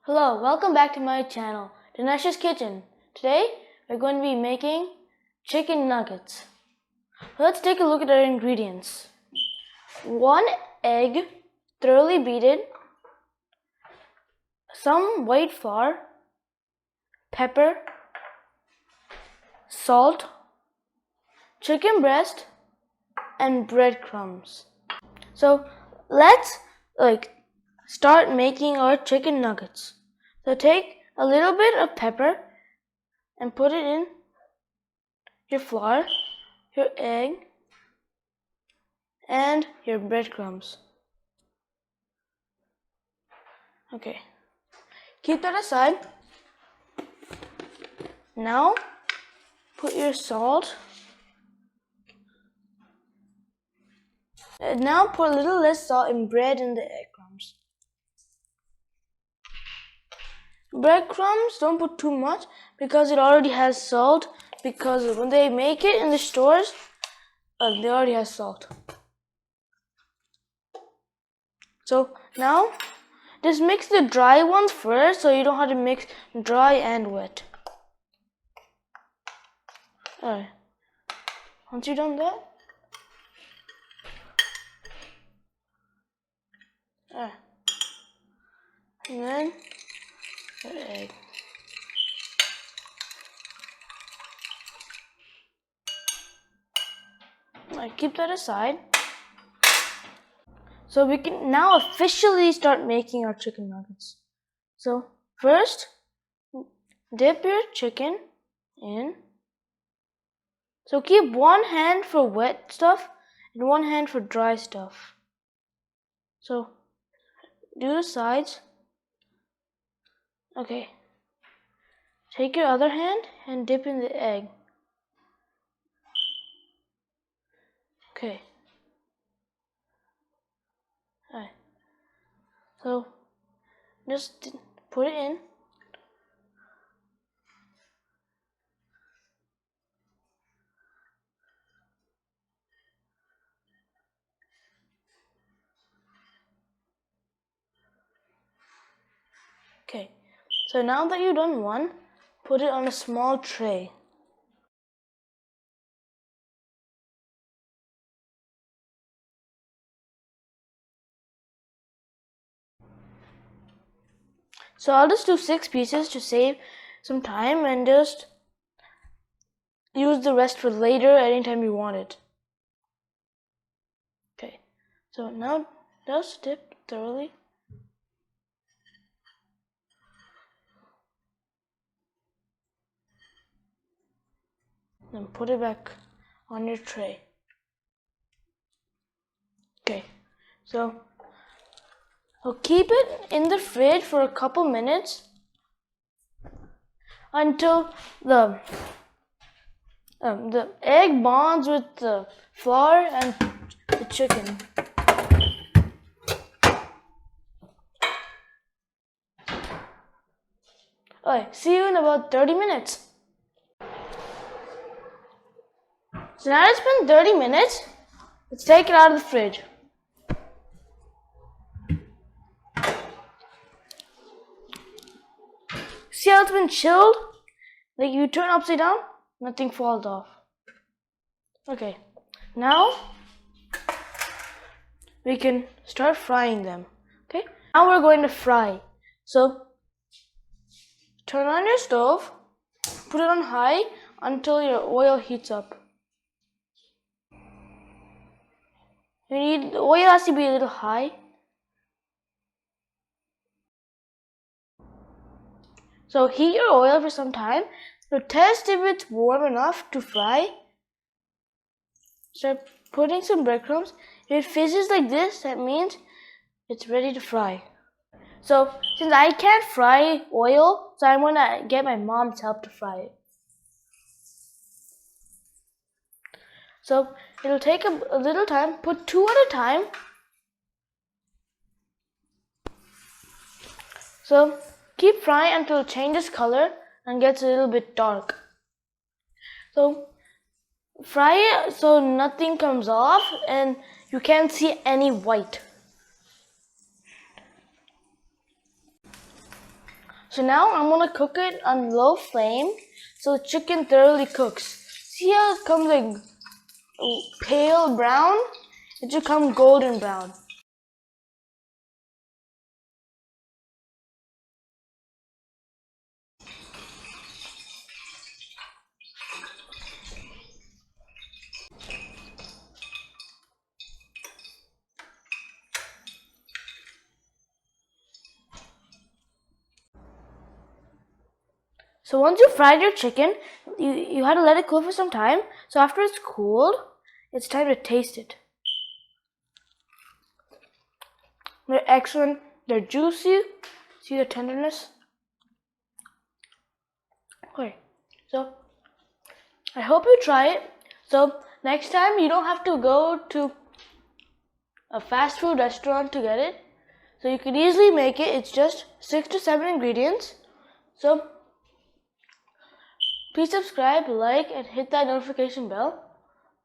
Hello, welcome back to my channel, Dinesh's Kitchen. Today, we're going to be making chicken nuggets. Let's take a look at our ingredients. 1 egg, thoroughly beaten, some white flour, pepper, salt, chicken breast, and breadcrumbs. So, let's start making our chicken nuggets. So take a little bit of pepper and put it in your flour, your egg, and your breadcrumbs. Okay, keep that aside. Now put your salt. And now put a little less salt in bread and the egg crumbs. Breadcrumbs, don't put too much because it already has salt, because when they make it in the stores, they already have salt. So now just mix the dry ones first, so you don't have to mix dry and wet. Alright, once you've done that, and then the egg. Alright, keep that aside. So we can now officially start making our chicken nuggets. So first, dip your chicken in. So keep one hand for wet stuff and one hand for dry stuff. So do the sides. Okay. Take your other hand and dip in the egg. Okay. Alright. So just put it in. Okay. So now that you've done one, put it on a small tray. So I'll just do 6 pieces to save some time and just use the rest for later anytime you want it. Okay, so now just dip thoroughly. Then put it back on your tray. Okay, so I'll keep it in the fridge for a couple minutes until the egg bonds with the flour and the chicken. Alright, see you in about 30 minutes. So now it's been 30 minutes. Let's take it out of the fridge. See how it's been chilled? Like you turn upside down, nothing falls off. Okay, now we can start frying them. Okay, now we're going to fry. So turn on your stove, put it on high until your oil heats up. The oil has to be a little high. So heat your oil for some time. So test if it's warm enough to fry. Start putting some breadcrumbs. If it fizzes like this, that means it's ready to fry. So since I can't fry oil, so I'm gonna get my mom's help to fry it. So it'll take a little time. Put 2 at a time. So keep frying until it changes color and gets a little bit dark. So fry it so nothing comes off and you can't see any white. So now I'm gonna cook it on low flame so the chicken thoroughly cooks. See how it comes like pale brown? It should come golden brown. So once you fried your chicken, you had to let it cool for some time. So after it's cooled, it's time to taste it. They're excellent. They're juicy. See the tenderness? Okay, so I hope you try it. So next time you don't have to go to a fast food restaurant to get it. So you can easily make it. It's just 6 to 7 ingredients. So please subscribe, like, and hit that notification bell.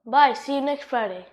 Bye. See you next Friday.